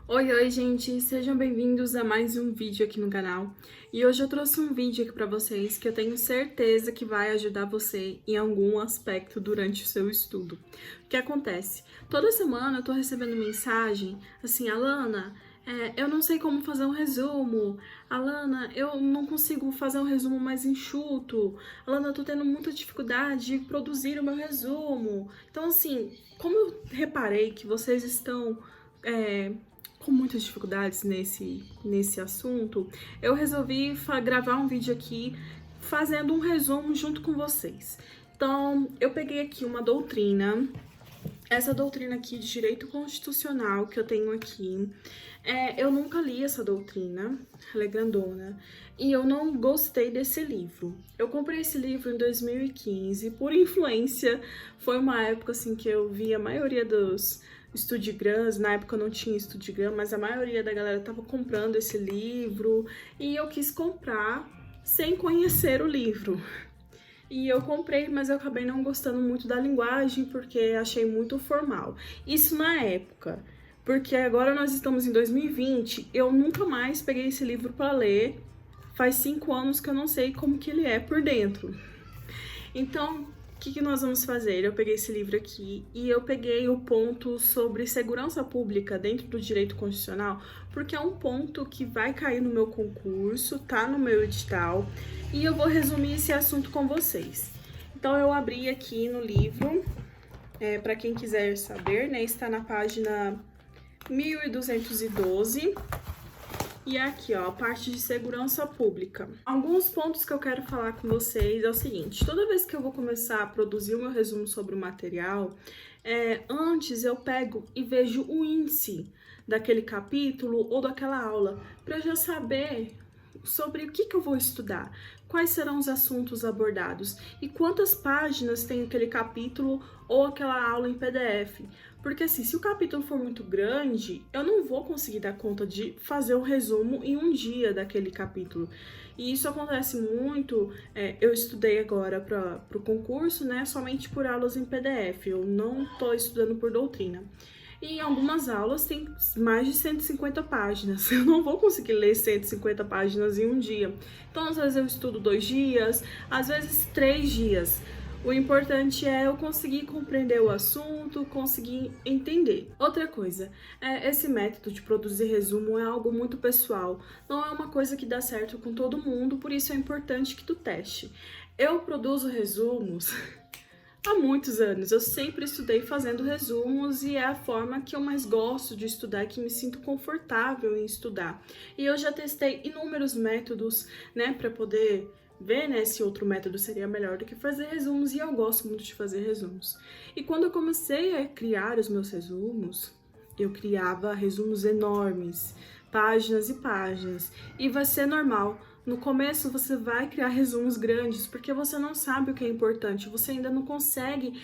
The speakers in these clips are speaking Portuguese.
Oi, gente! Sejam bem-vindos a mais um vídeo aqui no canal. E hoje eu trouxe um vídeo aqui pra vocês que eu tenho certeza que vai ajudar você em algum aspecto durante o seu estudo. O que acontece? Toda semana eu tô recebendo mensagem assim, Alana, eu não sei como fazer um resumo. Alana, eu não consigo fazer um resumo mais enxuto. Alana, eu tô tendo muita dificuldade de produzir o meu resumo. Então, assim, como eu reparei que vocês estão com muitas dificuldades nesse assunto, eu resolvi gravar um vídeo aqui fazendo um resumo junto com vocês. Então, eu peguei aqui uma doutrina, essa doutrina aqui de direito constitucional que eu tenho aqui. Eu nunca li essa doutrina, ela é grandona, e eu não gostei desse livro. Eu comprei esse livro em 2015, por influência, foi uma época assim que eu vi a maioria dos Studigrams, na época eu não tinha Studigram, mas a maioria da galera tava comprando esse livro, e eu quis comprar sem conhecer o livro. E eu comprei, mas eu acabei não gostando muito da linguagem, porque achei muito formal. Isso na época, porque agora nós estamos em 2020, eu nunca mais peguei esse livro para ler. Faz 5 anos que eu não sei como que ele é por dentro. Então, o que nós vamos fazer? Eu peguei esse livro aqui e eu peguei o ponto sobre segurança pública dentro do direito constitucional, porque é um ponto que vai cair no meu concurso, tá no meu edital, e eu vou resumir esse assunto com vocês. Então, eu abri aqui no livro, para quem quiser saber, né, está na página 1212. E aqui, ó, a parte de segurança pública. Alguns pontos que eu quero falar com vocês é o seguinte: toda vez que eu vou começar a produzir o meu resumo sobre o material, antes eu pego e vejo o índice daquele capítulo ou daquela aula, para eu já saber sobre o que eu vou estudar, quais serão os assuntos abordados e quantas páginas tem aquele capítulo ou aquela aula em PDF. Porque assim, se o capítulo for muito grande, eu não vou conseguir dar conta de fazer um resumo em um dia daquele capítulo. E isso acontece muito, eu estudei agora para o concurso, né, somente por aulas em PDF, eu não estou estudando por doutrina. E em algumas aulas tem mais de 150 páginas. Eu não vou conseguir ler 150 páginas em um dia. Então, às vezes eu estudo 2 dias, às vezes 3 dias. O importante é eu conseguir compreender o assunto, conseguir entender. Outra coisa, esse método de produzir resumo é algo muito pessoal. Não é uma coisa que dá certo com todo mundo, por isso é importante que tu teste. Eu produzo resumos há muitos anos. Eu sempre estudei fazendo resumos e é a forma que eu mais gosto de estudar, que me sinto confortável em estudar. E eu já testei inúmeros métodos, né, para poder ver, né, se outro método seria melhor do que fazer resumos, e eu gosto muito de fazer resumos. E quando eu comecei a criar os meus resumos, eu criava resumos enormes, páginas e páginas, e vai ser normal. No começo você vai criar resumos grandes, porque você não sabe o que é importante, você ainda não consegue...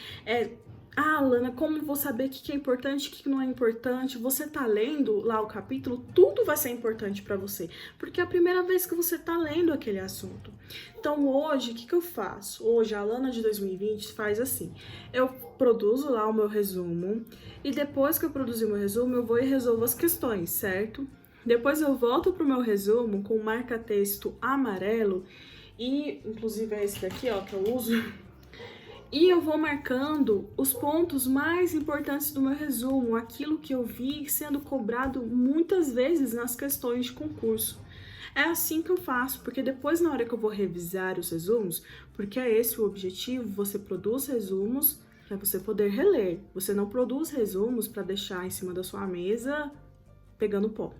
Alana, como eu vou saber o que é importante e o que não é importante? Você tá lendo lá o capítulo, tudo vai ser importante para você, porque é a primeira vez que você tá lendo aquele assunto. Então hoje, o que eu faço? Hoje, a Alana de 2020 faz assim: eu produzo lá o meu resumo, e depois que eu produzir o meu resumo, eu vou e resolvo as questões, certo? Depois eu volto pro meu resumo com marca-texto amarelo, e inclusive é esse daqui, ó, que eu uso. E eu vou marcando os pontos mais importantes do meu resumo, aquilo que eu vi sendo cobrado muitas vezes nas questões de concurso. É assim que eu faço, porque depois, na hora que eu vou revisar os resumos, porque é esse o objetivo, você produz resumos para você poder reler. Você não produz resumos para deixar em cima da sua mesa pegando pó.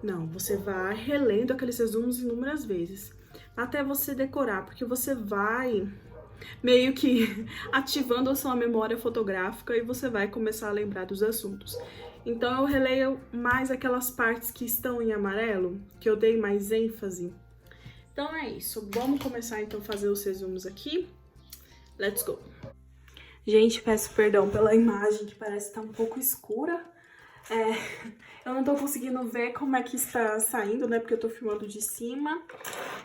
Não, você vai relendo aqueles resumos inúmeras vezes, até você decorar, porque você vai meio que ativando a sua memória fotográfica e você vai começar a lembrar dos assuntos. Então eu releio mais aquelas partes que estão em amarelo, que eu dei mais ênfase. Então é isso, vamos começar então a fazer os resumos aqui. Let's go! Gente, peço perdão pela imagem que parece estar um pouco escura. Eu não tô conseguindo ver como é que está saindo, né, porque eu tô filmando de cima.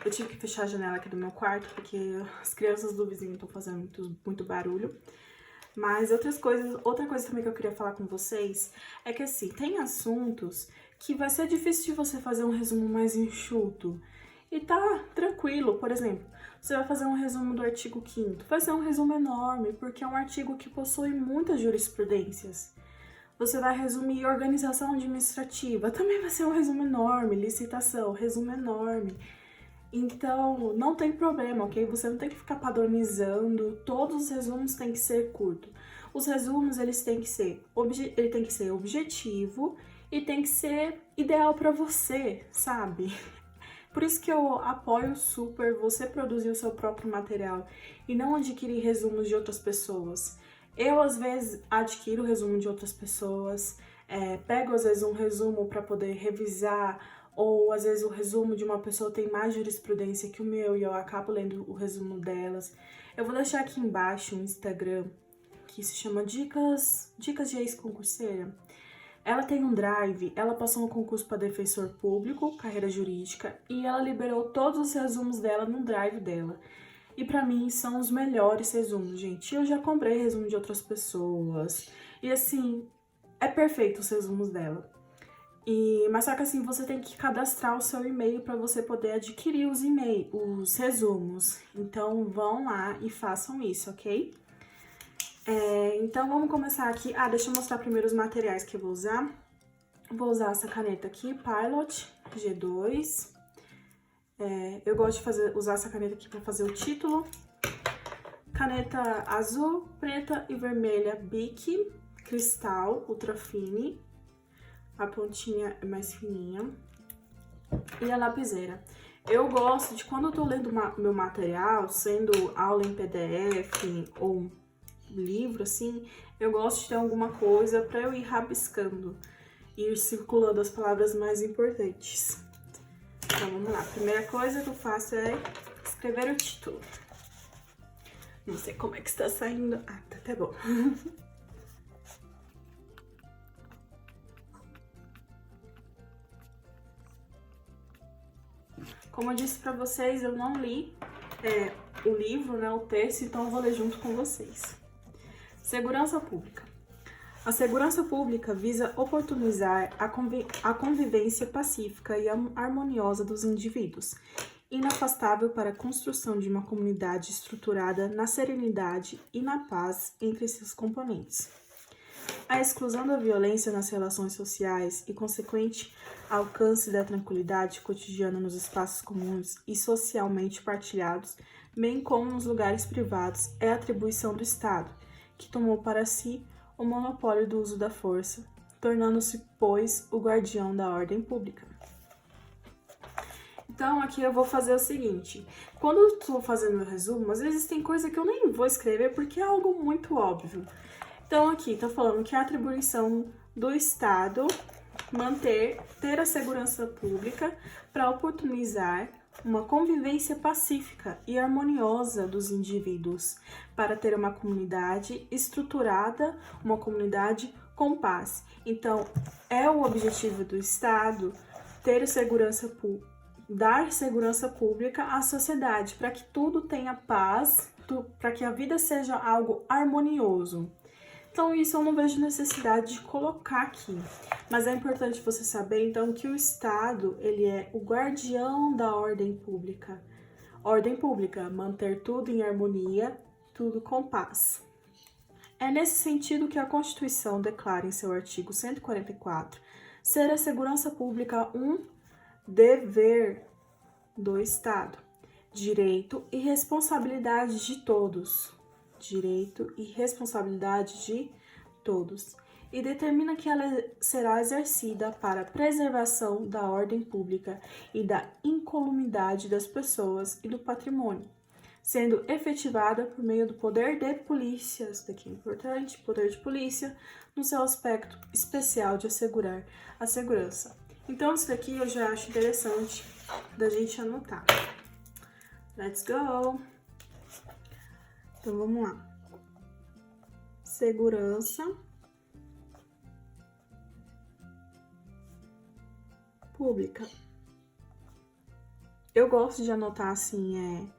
Eu tive que fechar a janela aqui do meu quarto, porque as crianças do vizinho estão fazendo muito barulho. Mas outra coisa também que eu queria falar com vocês é que, assim, tem assuntos que vai ser difícil de você fazer um resumo mais enxuto. E tá tranquilo, por exemplo, você vai fazer um resumo do artigo 5º, vai ser um resumo enorme, porque é um artigo que possui muitas jurisprudências. Você vai resumir organização administrativa, também vai ser um resumo enorme, licitação, resumo enorme. Então, não tem problema, ok? Você não tem que ficar padronizando, todos os resumos têm que ser curtos. Os resumos, eles têm que ser, ele tem que ser objetivo e tem que ser ideal para você, sabe? Por isso que eu apoio super você produzir o seu próprio material e não adquirir resumos de outras pessoas. Eu, às vezes, adquiro resumo de outras pessoas, pego, às vezes, um resumo para poder revisar, ou, às vezes, o resumo de uma pessoa tem mais jurisprudência que o meu e eu acabo lendo o resumo delas. Eu vou deixar aqui embaixo um Instagram que se chama Dicas de Ex-Concurseira. Ela tem um drive, ela passou um concurso para defensor público, carreira jurídica, e ela liberou todos os resumos dela no drive dela. E pra mim são os melhores resumos, gente. Eu já comprei resumo de outras pessoas. E assim, é perfeito os resumos dela. Mas só que assim, você tem que cadastrar o seu e-mail para você poder adquirir os resumos. Então vão lá e façam isso, ok? Então vamos começar aqui. Deixa eu mostrar primeiro os materiais que eu vou usar. Vou usar essa caneta aqui, Pilot G2. Eu gosto de usar essa caneta aqui para fazer o título. Caneta azul, preta e vermelha Bic Cristal Ultra Fine. A pontinha é mais fininha. E a lapiseira. Eu gosto de, quando eu tô lendo meu material, sendo aula em PDF ou livro, assim, eu gosto de ter alguma coisa para eu ir rabiscando, ir circulando as palavras mais importantes. Então, vamos lá. A primeira coisa que eu faço é escrever o título. Não sei como é que está saindo. Tá até bom. Como eu disse pra vocês, eu não li o livro, né, o texto, então eu vou ler junto com vocês. Segurança pública. A segurança pública visa oportunizar a convivência pacífica e harmoniosa dos indivíduos, inafastável para a construção de uma comunidade estruturada na serenidade e na paz entre seus componentes. A exclusão da violência nas relações sociais e consequente alcance da tranquilidade cotidiana nos espaços comuns e socialmente partilhados, bem como nos lugares privados, é atribuição do Estado, que tomou para si o monopólio do uso da força, tornando-se, pois, o guardião da ordem pública. Então, aqui eu vou fazer o seguinte. Quando eu estou fazendo meu resumo, às vezes tem coisa que eu nem vou escrever porque é algo muito óbvio. Então, aqui, tá falando que a atribuição do Estado ter a segurança pública para oportunizar uma convivência pacífica e harmoniosa dos indivíduos, para ter uma comunidade estruturada, uma comunidade com paz. Então, é o objetivo do Estado dar segurança pública à sociedade, para que tudo tenha paz, para que a vida seja algo harmonioso. Então, isso eu não vejo necessidade de colocar aqui. Mas é importante você saber, então, que o Estado, ele é o guardião da ordem pública. Ordem pública, manter tudo em harmonia, tudo com paz. É nesse sentido que a Constituição declara em seu artigo 144 ser a segurança pública um dever do Estado, direito e responsabilidade de todos. Direito e responsabilidade de todos, e determina que ela será exercida para a preservação da ordem pública e da incolumidade das pessoas e do patrimônio, sendo efetivada por meio do poder de polícia, isso daqui é importante, poder de polícia, no seu aspecto especial de assegurar a segurança. Então, isso daqui eu já acho interessante da gente anotar. Let's go! Então, vamos lá. Segurança pública. Eu gosto de anotar assim,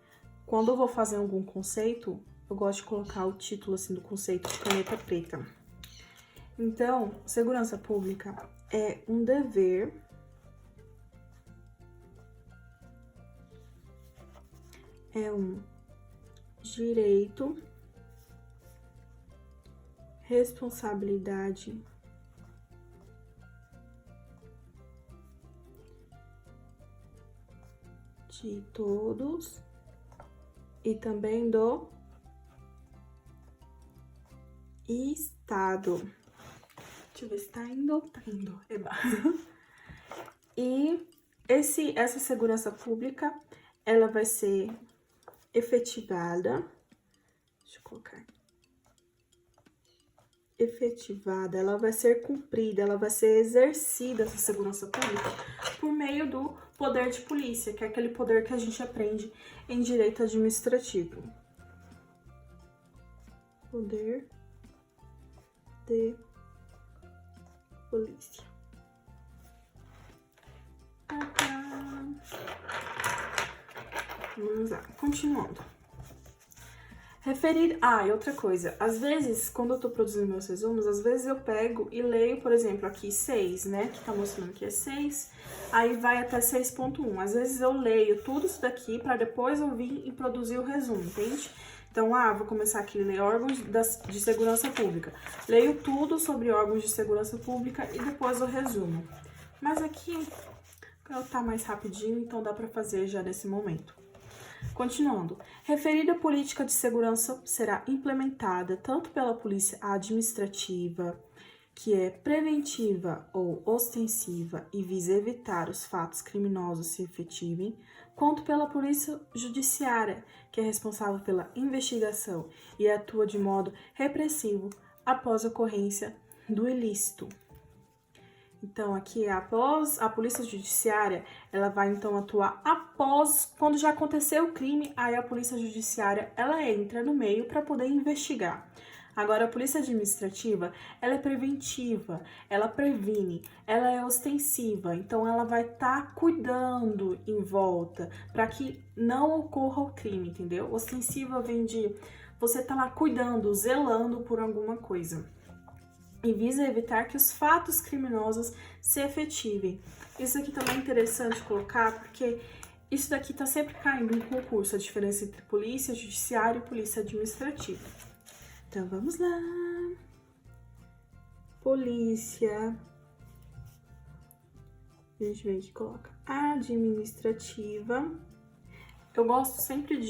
quando eu vou fazer algum conceito, eu gosto de colocar o título assim do conceito de caneta preta. Então, segurança pública é um dever é um direito, responsabilidade de todos e também do Estado. Deixa eu ver se tá indo ou tá indo. Eba. E essa segurança pública, ela vai ser efetivada. Deixa eu colocar aqui. Efetivada, ela vai ser cumprida, ela vai ser exercida, essa segurança pública, por meio do poder de polícia, que é aquele poder que a gente aprende em direito administrativo. Poder de polícia. Vamos lá, continuando. Referir... e outra coisa. Às vezes, quando eu tô produzindo meus resumos, às vezes eu pego e leio, por exemplo, aqui 6, né? Que tá mostrando que é 6. Aí vai até 6.1. Às vezes eu leio tudo isso daqui pra depois eu vir e produzir o resumo, entende? Então, vou começar aqui a ler órgãos de segurança pública. Leio tudo sobre órgãos de segurança pública e depois eu resumo. Mas aqui, tá mais rapidinho, então dá pra fazer já nesse momento. Continuando, referida política de segurança será implementada tanto pela polícia administrativa, que é preventiva ou ostensiva e visa evitar os fatos criminosos se efetivem, quanto pela polícia judiciária, que é responsável pela investigação e atua de modo repressivo após a ocorrência do ilícito. Então, aqui, após a polícia judiciária, ela vai, então, atuar após, quando já aconteceu o crime, aí a polícia judiciária, ela entra no meio para poder investigar. Agora, a polícia administrativa, ela é preventiva, ela previne, ela é ostensiva, então ela vai estar cuidando em volta para que não ocorra o crime, entendeu? Ostensiva vem de você tá lá cuidando, zelando por alguma coisa. E visa evitar que os fatos criminosos se efetivem. Isso aqui também é interessante colocar, porque isso daqui tá sempre caindo em concurso, a diferença entre polícia judiciária e polícia administrativa. Então, vamos lá. Polícia. A gente vem aqui e coloca administrativa. Eu gosto sempre de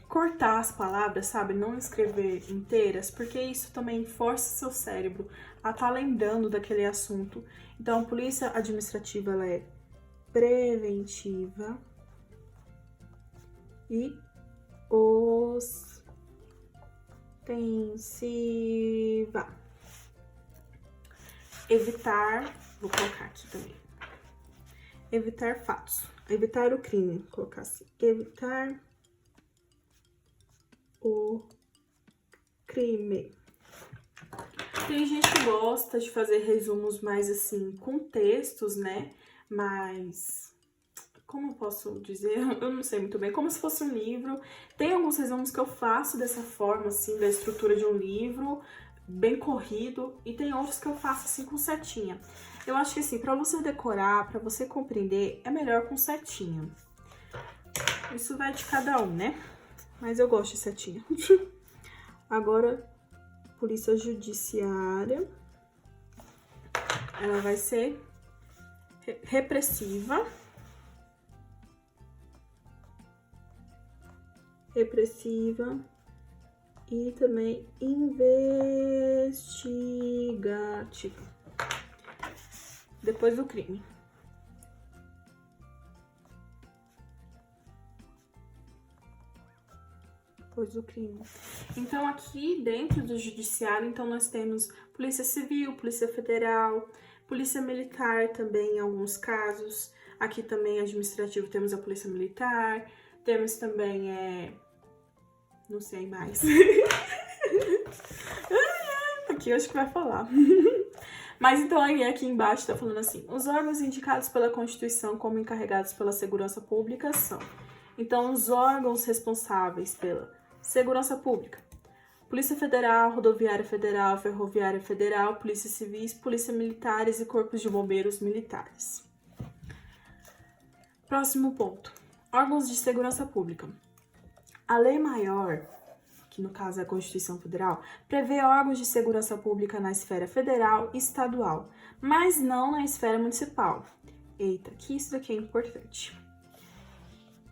cortar as palavras, sabe? Não escrever inteiras, porque isso também força seu cérebro a estar lembrando daquele assunto. Então, a polícia administrativa, ela é preventiva e ostensiva. Evitar, vou colocar aqui também, evitar fatos, evitar o crime, vou colocar assim, evitar o crime. Tem gente que gosta de fazer resumos mais assim, com textos, né? Mas, como eu posso dizer? Eu não sei muito bem. Como se fosse um livro. Tem alguns resumos que eu faço dessa forma, assim, da estrutura de um livro, bem corrido. E tem outros que eu faço assim, com setinha. Eu acho que assim, pra você decorar, pra você compreender, é melhor com setinha. Isso vai de cada um, né? Mas eu gosto de setinha. Agora, polícia judiciária. Ela vai ser repressiva. Repressiva. E também investigativa. Depois do crime. Do crime. Então, aqui dentro do judiciário, então nós temos polícia civil, polícia federal, polícia militar também em alguns casos. Aqui também administrativo temos a polícia militar, temos também não sei mais. Aqui eu acho que vai falar. Mas então aí aqui embaixo tá falando assim: os órgãos indicados pela Constituição como encarregados pela segurança pública são. Então, os órgãos responsáveis pela segurança pública: Polícia Federal, Rodoviária Federal, Ferroviária Federal, Polícia Civis, Polícia Militares e Corpos de Bombeiros Militares. Próximo ponto. Órgãos de segurança pública. A Lei Maior, que no caso é a Constituição Federal, prevê órgãos de segurança pública na esfera federal e estadual, mas não na esfera municipal. Eita, que isso daqui é importante.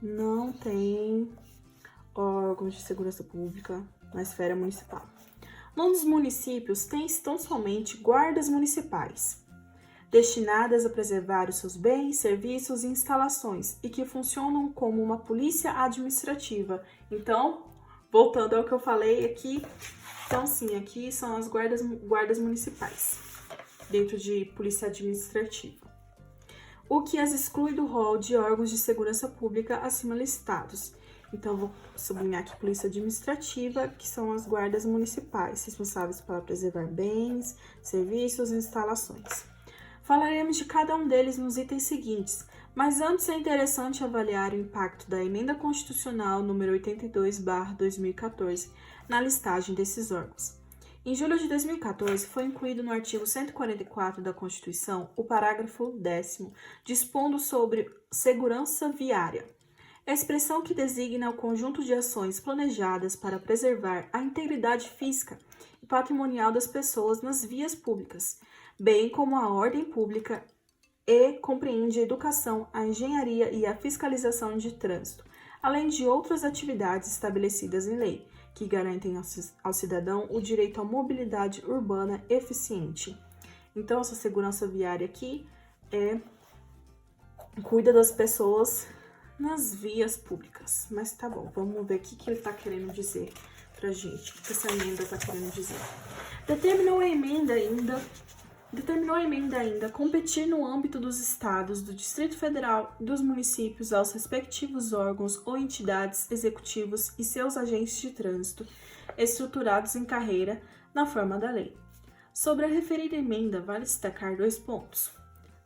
Não tem órgãos de segurança pública na esfera municipal. Nos municípios estão somente guardas municipais, destinadas a preservar os seus bens, serviços e instalações e que funcionam como uma polícia administrativa. Então, voltando ao que eu falei aqui, então sim, aqui são as guardas municipais, dentro de polícia administrativa. O que as exclui do rol de órgãos de segurança pública acima listados. Então, vou sublinhar aqui polícia administrativa, que são as guardas municipais, responsáveis para preservar bens, serviços e instalações. Falaremos de cada um deles nos itens seguintes, mas antes é interessante avaliar o impacto da Emenda Constitucional número 82/2014 na listagem desses órgãos. Em julho de 2014, foi incluído no artigo 144 da Constituição o parágrafo 10º, dispondo sobre segurança viária, expressão que designa o conjunto de ações planejadas para preservar a integridade física e patrimonial das pessoas nas vias públicas, bem como a ordem pública, e compreende a educação, a engenharia e a fiscalização de trânsito, além de outras atividades estabelecidas em lei, que garantem ao cidadão o direito à mobilidade urbana eficiente. Então, essa segurança viária aqui cuida das pessoas nas vias públicas. Mas tá bom, vamos ver o que ele tá querendo dizer pra gente, o que essa emenda tá querendo dizer. Determinou a emenda ainda competir no âmbito dos estados, do Distrito Federal e dos municípios aos respectivos órgãos ou entidades executivos e seus agentes de trânsito, estruturados em carreira na forma da lei. Sobre a referida emenda, vale destacar 2 pontos.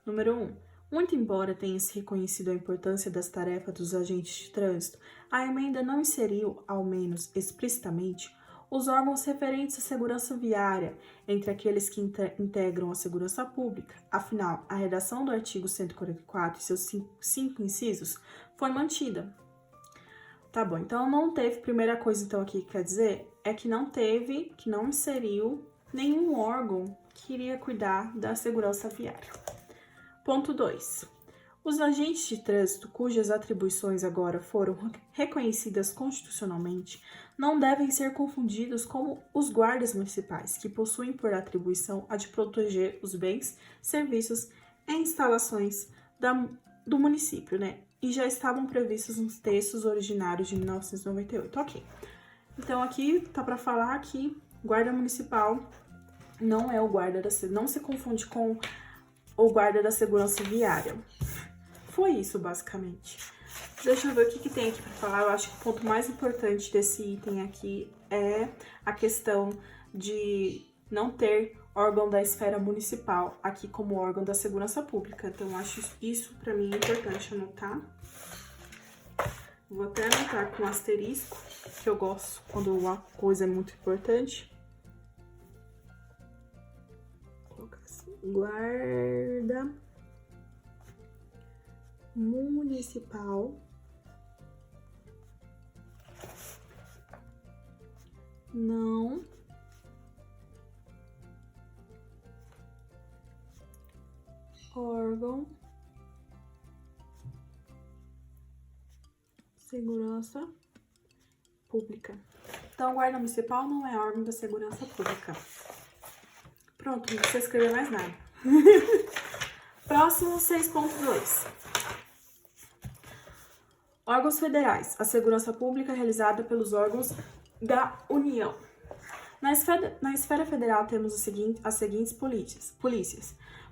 Número 1. Muito embora tenha se reconhecido a importância das tarefas dos agentes de trânsito, a emenda não inseriu, ao menos explicitamente, os órgãos referentes à segurança viária entre aqueles que integram a segurança pública. Afinal, a redação do artigo 144 e seus 5 incisos foi mantida. Tá bom, então não teve, primeira coisa então aqui que quer dizer, é que não inseriu nenhum órgão que iria cuidar da segurança viária. Ponto 2. Os agentes de trânsito, cujas atribuições agora foram reconhecidas constitucionalmente, não devem ser confundidos com os guardas municipais, que possuem por atribuição a de proteger os bens, serviços e instalações do município, né? E já estavam previstos nos textos originários de 1998. Ok. Então, aqui tá para falar que guarda municipal não é o guarda não se confunde com o guarda da segurança viária. Foi isso, basicamente. Deixa eu ver o que tem aqui para falar. Eu acho que o ponto mais importante desse item aqui é a questão de não ter órgão da esfera municipal aqui como órgão da segurança pública. Então, eu acho isso para mim importante anotar. Vou até anotar com asterisco, que eu gosto quando uma coisa é muito importante. Vou colocar assim, guarda municipal não órgão segurança pública. Então, guarda municipal não é órgão da segurança pública. Pronto, não precisa escrever mais nada. Próximo, 6.2. Órgãos federais. A segurança pública realizada pelos órgãos da União. Na esfera federal temos as seguintes polícias.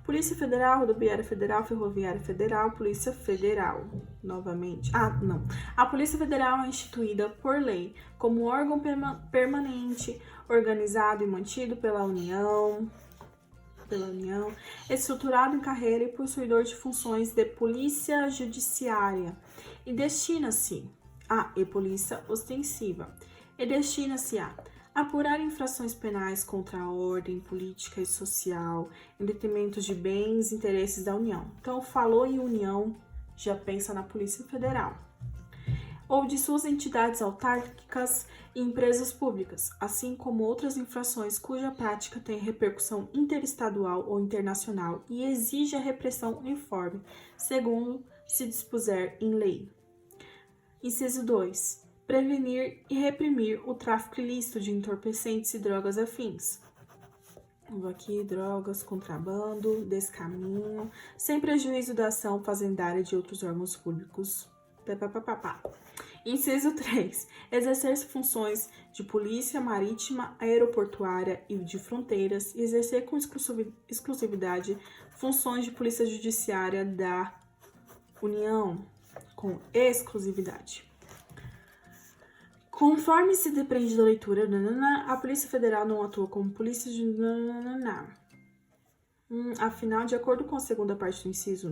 Polícia Federal, Rodoviária Federal, Ferroviária Federal, Polícia Federal. Novamente. A Polícia Federal é instituída por lei como órgão permanente, organizado e mantido pela União, estruturado em carreira e possuidor de funções de polícia judiciária e destina-se a polícia ostensiva e destina-se a Apurar infrações penais contra a ordem política e social, em detrimento de bens e interesses da União. Então, falou em União, já pensa na Polícia Federal. Ou de suas entidades autárquicas e empresas públicas, assim como outras infrações cuja prática tem repercussão interestadual ou internacional e exige a repressão uniforme, segundo se dispuser em lei. Inciso 2. Prevenir e reprimir o tráfico ilícito de entorpecentes e drogas afins. Vou aqui, drogas, contrabando, descaminho, sem prejuízo da ação fazendária de outros órgãos públicos. Inciso 3. Exercer funções de polícia marítima, aeroportuária e de fronteiras e exercer com exclusividade funções de polícia judiciária da União, com exclusividade. Conforme se depende da leitura, a Polícia Federal não atua como polícia de... Afinal, de acordo com a segunda parte do inciso,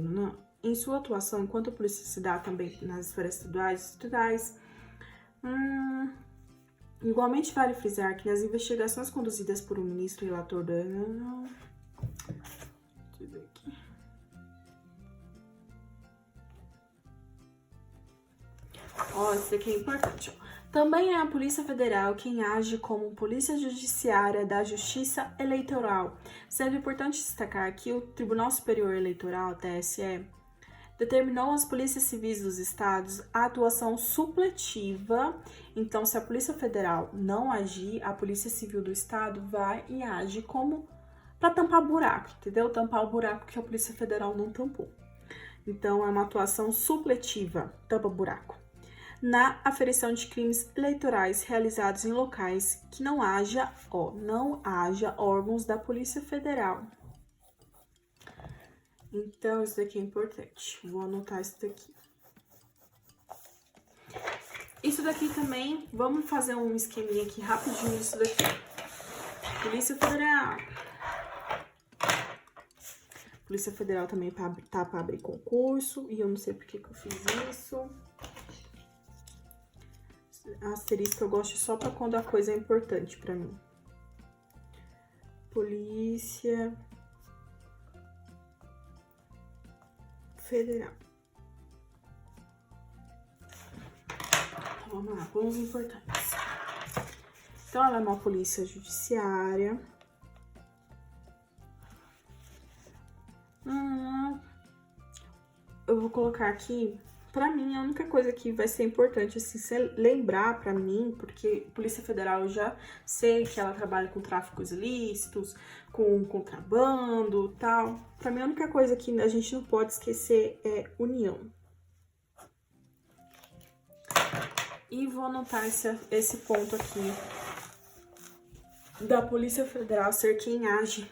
em sua atuação enquanto a polícia se dá também nas esferas estaduais, igualmente vale frisar que nas investigações conduzidas por um ministro relator da... Deixa eu ver aqui. Isso aqui é importante, Também é a Polícia Federal quem age como polícia judiciária da Justiça Eleitoral, sendo importante destacar que o Tribunal Superior Eleitoral, TSE, determinou às polícias civis dos estados a atuação supletiva. Então, se a Polícia Federal não agir, a Polícia Civil do estado vai e age como para tampar buraco, entendeu? Tampar o buraco que a Polícia Federal não tampou. Então, é uma atuação supletiva, tampa buraco, na aferição de crimes eleitorais realizados em locais que não haja órgãos da Polícia Federal. Então, isso daqui é importante. Vou anotar isso daqui. Isso daqui também, vamos fazer um esqueminha aqui rapidinho isso daqui. Polícia Federal. Polícia Federal também tá para abrir concurso, e eu não sei por que eu fiz isso. Asterisco eu gosto só para quando a coisa é importante para mim. Polícia Federal. Então, vamos lá, pontos importantes. Então, ela é uma polícia judiciária. Eu vou colocar aqui, pra mim, a única coisa que vai ser importante, assim, lembrar pra mim, porque Polícia Federal eu já sei que ela trabalha com tráficos ilícitos, com contrabando e tal. Pra mim, a única coisa que a gente não pode esquecer é união. E vou anotar esse ponto aqui da Polícia Federal ser quem age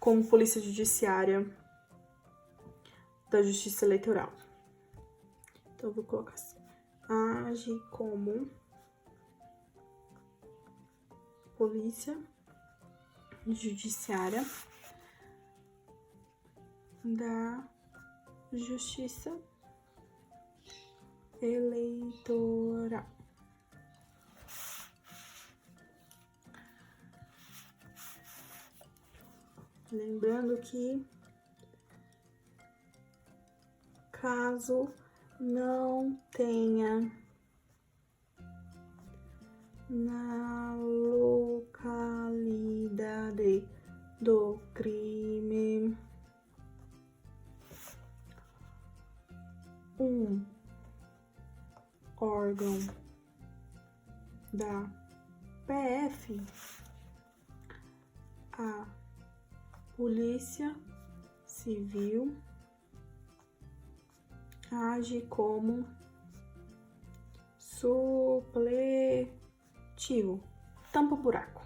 como polícia judiciária da Justiça Eleitoral. Então, eu vou colocar assim. Age como polícia judiciária da Justiça Eleitoral. Lembrando que, caso não tenha na localidade do crime um órgão da PF, a Polícia Civil age como supletivo. Tampa o buraco.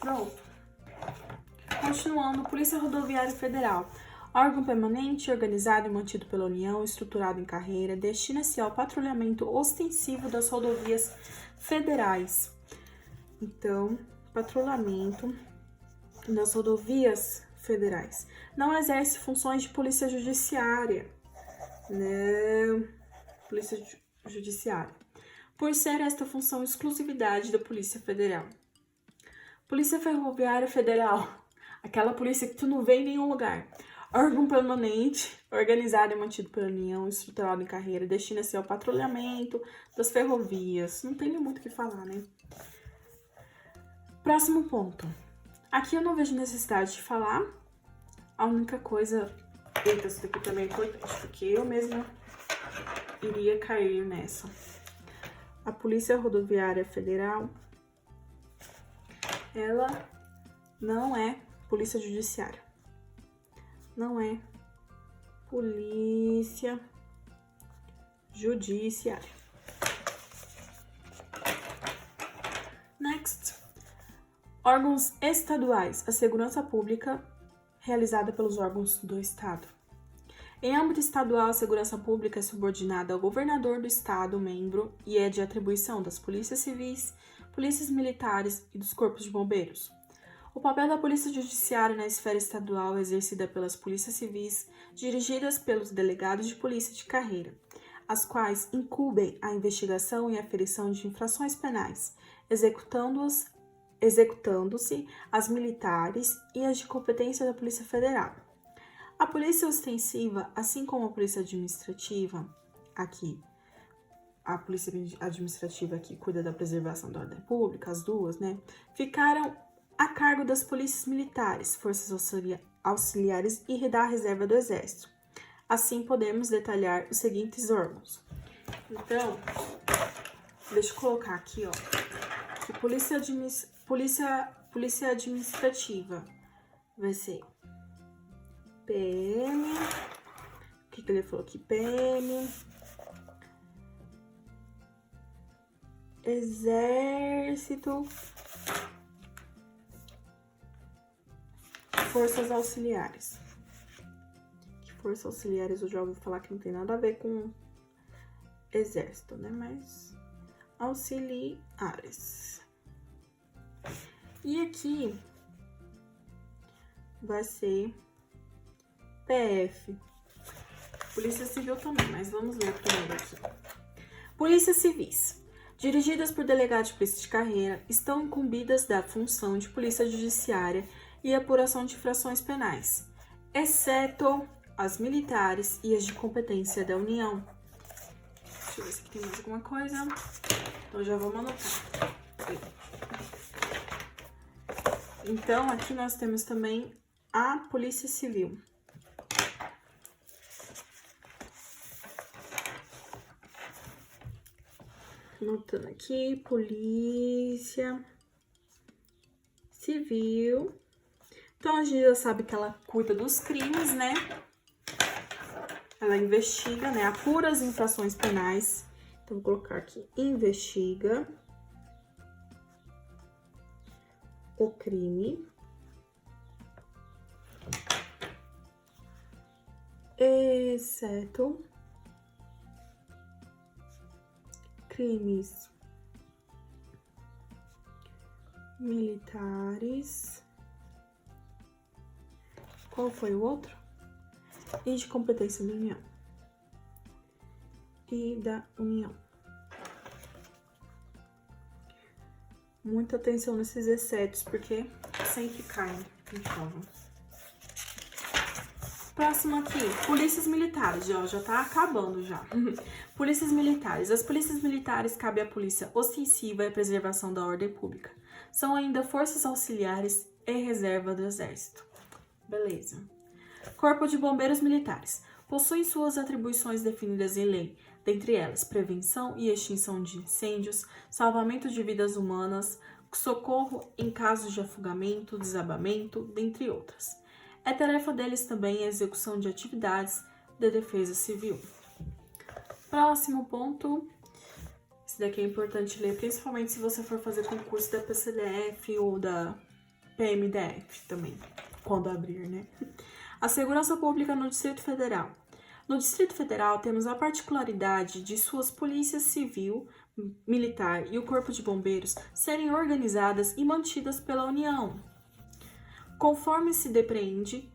Pronto. Continuando, Polícia Rodoviária Federal. Órgão permanente, organizado e mantido pela União, estruturado em carreira, destina-se ao patrulhamento ostensivo das rodovias federais. Então, patrulhamento das rodovias federais. Não exerce funções de polícia judiciária, né? Polícia judiciária. por ser esta função exclusividade da Polícia Federal. Polícia Ferroviária Federal, aquela polícia que tu não vê em nenhum lugar. Órgão permanente, organizado e mantido pela União, estruturado em carreira, destina-se ao patrulhamento das ferrovias. Não tem nem muito o que falar, né? Próximo ponto. Aqui eu não vejo necessidade de falar. A única coisa... Eita, isso daqui também é importante, porque eu mesma iria cair nessa. A Polícia Rodoviária Federal, ela não é polícia judiciária. Não é polícia judiciária. Next. Órgãos estaduais. A segurança pública realizada pelos órgãos do Estado. Em âmbito estadual, a segurança pública é subordinada ao governador do Estado membro e é de atribuição das polícias civis, polícias militares e dos corpos de bombeiros. O papel da polícia judiciária na esfera estadual é exercida pelas polícias civis, dirigidas pelos delegados de polícia de carreira, as quais incumbem a investigação e aferição de infrações penais, executando-se as militares e as de competência da Polícia Federal. A polícia ostensiva, assim como a polícia administrativa, aqui, a polícia administrativa que cuida da preservação da ordem pública, as duas, né, ficaram a cargo das polícias militares, forças auxiliares e da reserva do Exército. Assim, podemos detalhar os seguintes órgãos. Então, deixa eu colocar aqui, ó, que polícia administrativa vai ser PM, o que ele falou aqui? PM, Exército, Forças Auxiliares. Forças Auxiliares eu já ouvi falar que não tem nada a ver com Exército, né? Mas auxiliares. E aqui vai ser PF. Polícia Civil também, mas vamos ler primeiro aqui. Polícias civis, dirigidas por delegados de polícia de carreira, estão incumbidas da função de polícia judiciária e apuração de infrações penais, exceto as militares e as de competência da União. Deixa eu ver se aqui tem mais alguma coisa. Então já vamos anotar. Então aqui nós temos também a Polícia Civil. Anotando aqui, Polícia Civil. Então, a gente já sabe que ela cuida dos crimes, né? Ela investiga, né? Apura as infrações penais. Então, vou colocar aqui, investiga o crime. Exceto crimes militares. Qual foi o outro? E de competência da União. E da União. Muita atenção nesses excetos, porque sempre caem em prova. Próximo aqui, polícias militares, já tá acabando já. Polícias militares. As polícias militares cabem à polícia ostensiva e a preservação da ordem pública. São ainda forças auxiliares e reserva do Exército. Beleza. Corpo de Bombeiros Militares. Possuem suas atribuições definidas em lei, dentre elas prevenção e extinção de incêndios, salvamento de vidas humanas, socorro em casos de afogamento, desabamento, dentre outras. É tarefa deles também a execução de atividades de defesa civil. Próximo ponto. Esse daqui é importante ler, principalmente se você for fazer concurso da PCDF ou da PMDF também, quando abrir, né? A segurança pública no Distrito Federal. No Distrito Federal, temos a particularidade de suas polícias civil, militar e o Corpo de Bombeiros serem organizadas e mantidas pela União, conforme se depreende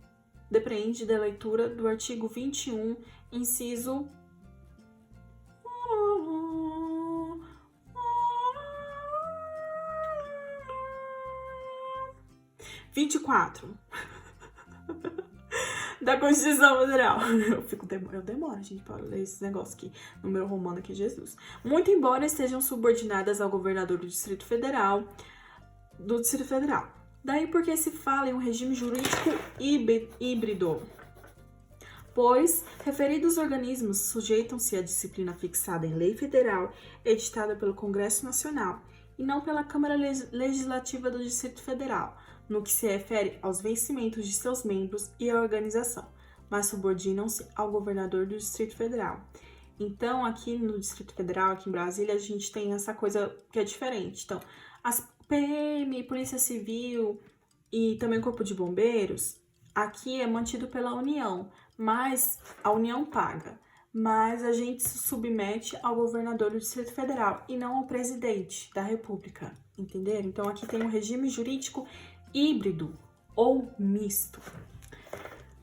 da leitura do artigo 21, inciso 24 da Constituição Federal. Eu demoro, gente, para ler esse negócio aqui. Número romano aqui, Jesus. Muito embora estejam subordinadas ao governador do Distrito Federal. Daí porque se fala em um regime jurídico híbrido, pois referidos organismos sujeitam-se à disciplina fixada em lei federal editada pelo Congresso Nacional e não pela Câmara Legislativa do Distrito Federal, no que se refere aos vencimentos de seus membros e à organização, mas subordinam-se ao governador do Distrito Federal. Então, aqui no Distrito Federal, aqui em Brasília, a gente tem essa coisa que é diferente. Então, as PM, Polícia Civil e também Corpo de Bombeiros, aqui é mantido pela União, mas a União paga. Mas a gente se submete ao governador do Distrito Federal e não ao presidente da República, entenderam? Então aqui tem um regime jurídico híbrido ou misto.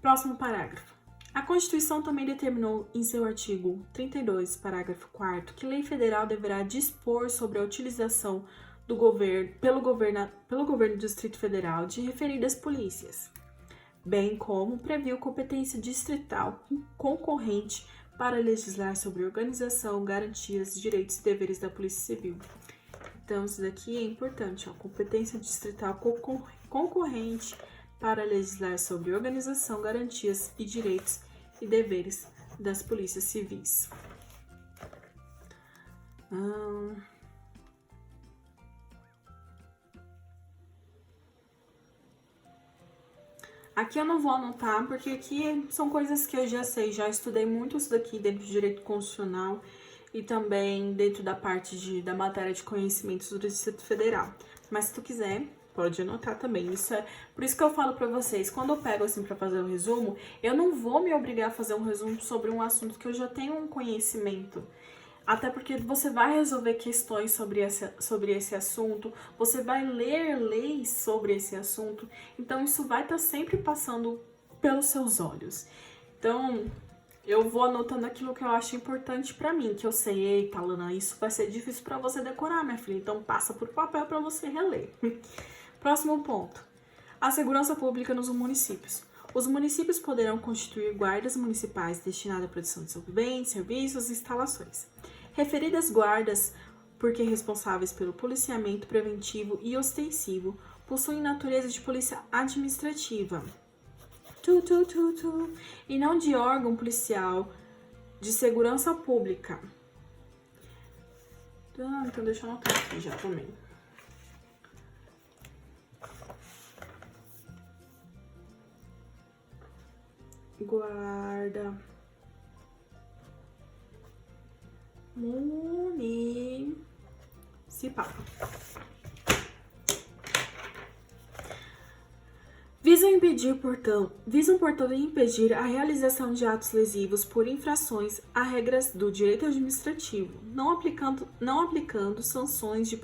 Próximo parágrafo. A Constituição também determinou em seu artigo 32, parágrafo 4º, que lei federal deverá dispor sobre a utilização pelo governo do Distrito Federal de referidas polícias, bem como previu competência distrital concorrente para legislar sobre organização, garantias, direitos e deveres da Polícia Civil. Então, isso daqui é importante, ó, competência distrital concorrente para legislar sobre organização, garantias e direitos e deveres das polícias civis. Aqui eu não vou anotar, porque aqui são coisas que eu já sei, já estudei muito isso daqui dentro do direito constitucional e também dentro da parte da matéria de conhecimentos do Distrito Federal. Mas se tu quiser, pode anotar também. Por isso que eu falo pra vocês, quando eu pego assim pra fazer um resumo, eu não vou me obrigar a fazer um resumo sobre um assunto que eu já tenho um conhecimento. Até porque você vai resolver questões sobre esse assunto, você vai ler leis sobre esse assunto, então isso vai estar sempre passando pelos seus olhos. Então, eu vou anotando aquilo que eu acho importante pra mim, que eu sei, eita, Lana, isso vai ser difícil pra você decorar, minha filha, então passa por papel pra você reler. Próximo ponto. A segurança pública nos municípios. Os municípios poderão constituir guardas municipais destinadas à produção de bens, serviços e instalações. Referidas guardas, porque responsáveis pelo policiamento preventivo e ostensivo, possuem natureza de polícia administrativa, e não de órgão policial de segurança pública. Então deixa eu anotar aqui já também. Guarda municipal. Visam, portanto, impedir a realização de atos lesivos por infrações a regras do direito administrativo, não aplicando sanções de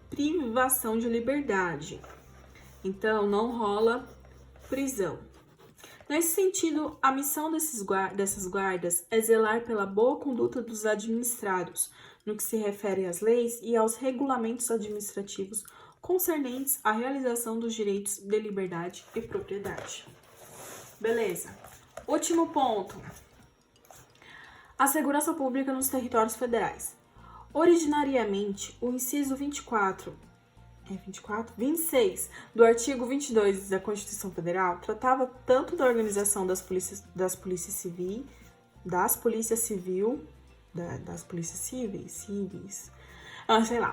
privação de liberdade. Então, não rola prisão. Nesse sentido, a missão dessas guardas é zelar pela boa conduta dos administrados, no que se refere às leis e aos regulamentos administrativos concernentes à realização dos direitos de liberdade e propriedade. Beleza. Último ponto. A segurança pública nos territórios federais. Originariamente, o inciso 26 do artigo 22 da Constituição Federal tratava tanto da organização das polícias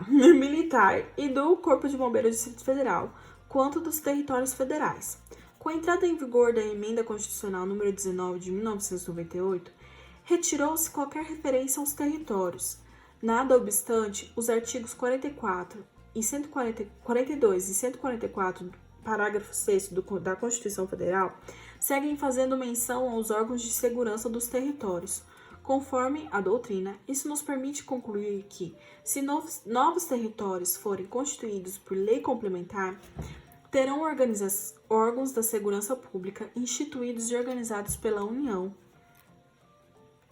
militar e do Corpo de Bombeiros do Distrito Federal, quanto dos territórios federais. Com a entrada em vigor da Emenda Constitucional número 19 de 1998, retirou-se qualquer referência aos territórios. Nada obstante, os artigos 42 e 144, parágrafo 6º da Constituição Federal, seguem fazendo menção aos órgãos de segurança dos territórios. Conforme a doutrina, isso nos permite concluir que, se novos territórios forem constituídos por lei complementar, terão órgãos da segurança pública instituídos e organizados pela União,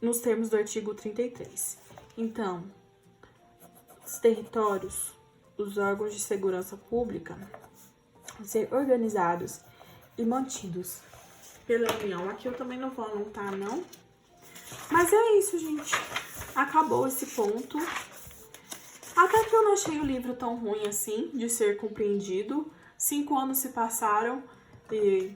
nos termos do artigo 33. Então, os territórios, os órgãos de segurança pública, ser organizados e mantidos pela União. Aqui eu também não vou anotar, não. Mas é isso, gente. Acabou esse ponto. Até que eu não achei o livro tão ruim assim, de ser compreendido. 5 anos se passaram e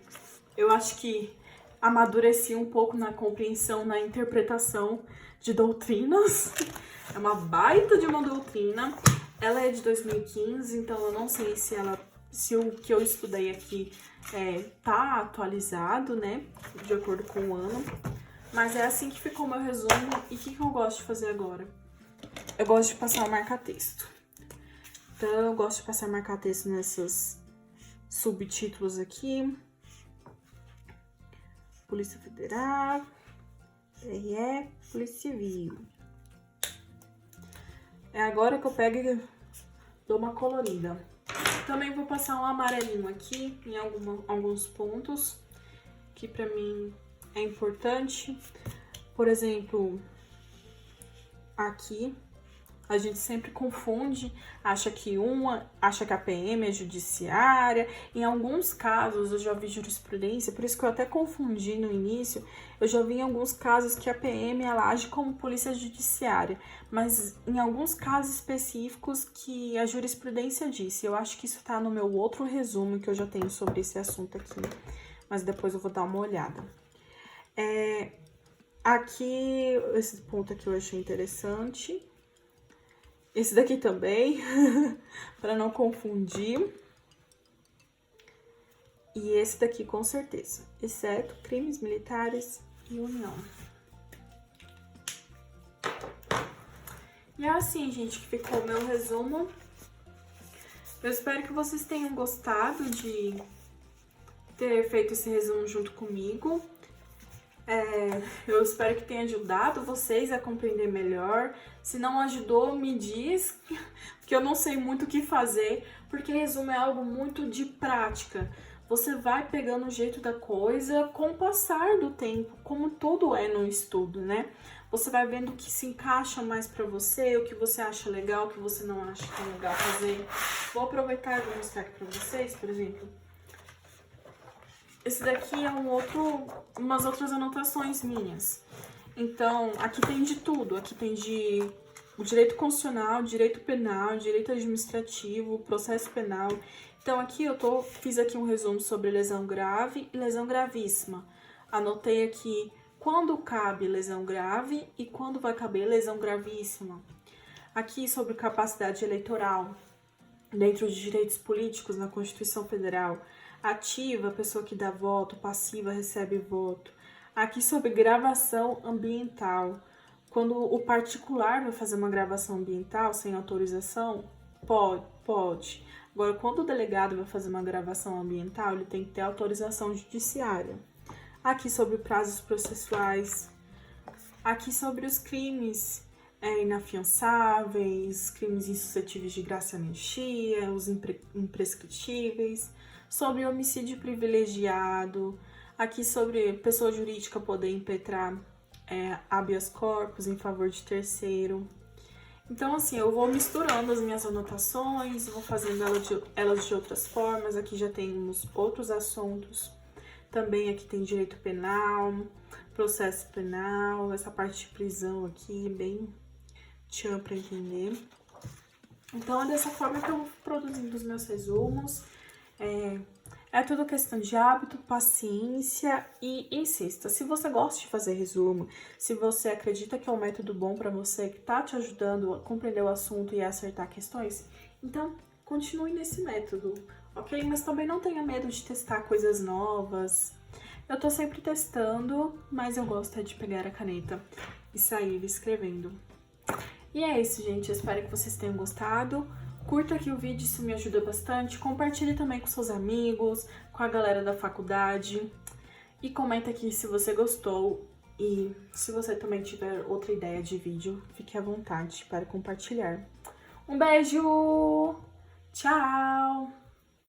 eu acho que amadureci um pouco na compreensão, na interpretação de doutrinas. É uma baita de uma doutrina. Ela é de 2015, então eu não sei se o que eu estudei aqui tá atualizado, né? De acordo com o ano. Mas é assim que ficou meu resumo. E o que eu gosto de fazer agora? Eu gosto de passar o marca-texto. Então, eu gosto de passar marca-texto nesses subtítulos aqui. Polícia Federal, TRE, Polícia Civil. É agora que eu pego e dou uma colorida. Também vou passar um amarelinho aqui em alguns pontos que pra mim é importante. Por exemplo, aqui a gente sempre confunde, acha que a PM é judiciária. Em alguns casos eu já vi jurisprudência, por isso que eu até confundi no início. Eu já vi em alguns casos que a PM ela age como polícia judiciária, mas em alguns casos específicos que a jurisprudência disse. Eu acho que isso tá no meu outro resumo que eu já tenho sobre esse assunto aqui, mas depois eu vou dar uma olhada. Aqui, esse ponto aqui eu achei interessante. Esse daqui também, para não confundir. E esse daqui com certeza, exceto crimes militares e União. E é assim, gente, que ficou o meu resumo. Eu espero que vocês tenham gostado de ter feito esse resumo junto comigo. Eu espero que tenha ajudado vocês a compreender melhor. Se não ajudou, me diz, porque eu não sei muito o que fazer, porque resumo é algo muito de prática. Você vai pegando o jeito da coisa com o passar do tempo, como tudo é no estudo, né? Você vai vendo o que se encaixa mais pra você, o que você acha legal, o que você não acha que é legal fazer. Vou aproveitar e vou mostrar aqui pra vocês, por exemplo. Esse daqui é umas outras anotações minhas. Então, aqui tem de tudo. Aqui tem o direito constitucional, direito penal, direito administrativo, processo penal. Então, aqui fiz aqui um resumo sobre lesão grave e lesão gravíssima. Anotei aqui quando cabe lesão grave e quando vai caber lesão gravíssima. Aqui sobre capacidade eleitoral, dentro de direitos políticos na Constituição Federal. Ativa, a pessoa que dá voto, passiva, recebe voto. Aqui sobre gravação ambiental. Quando o particular vai fazer uma gravação ambiental sem autorização, pode. Agora, quando o delegado vai fazer uma gravação ambiental, ele tem que ter autorização judiciária. Aqui sobre prazos processuais. Aqui sobre os crimes inafiançáveis, crimes insuscetíveis de graça e anistia, os imprescritíveis. Sobre homicídio privilegiado, aqui sobre pessoa jurídica poder impetrar habeas corpus em favor de terceiro. Então, assim, eu vou misturando as minhas anotações, vou fazendo elas de outras formas. Aqui já temos outros assuntos. Também aqui tem direito penal, processo penal, essa parte de prisão aqui, bem tchan para entender. Então, é dessa forma que eu vou produzindo os meus resumos. É tudo questão de hábito, paciência e insista. Se você gosta de fazer resumo, se você acredita que é um método bom para você, que tá te ajudando a compreender o assunto e a acertar questões, então continue nesse método, ok? Mas também não tenha medo de testar coisas novas. Eu tô sempre testando, mas eu gosto de pegar a caneta e sair escrevendo. E é isso, gente. Eu espero que vocês tenham gostado. Curta aqui o vídeo, isso me ajuda bastante. Compartilhe também com seus amigos, com a galera da faculdade. E comenta aqui se você gostou. E se você também tiver outra ideia de vídeo, fique à vontade para compartilhar. Um beijo! Tchau!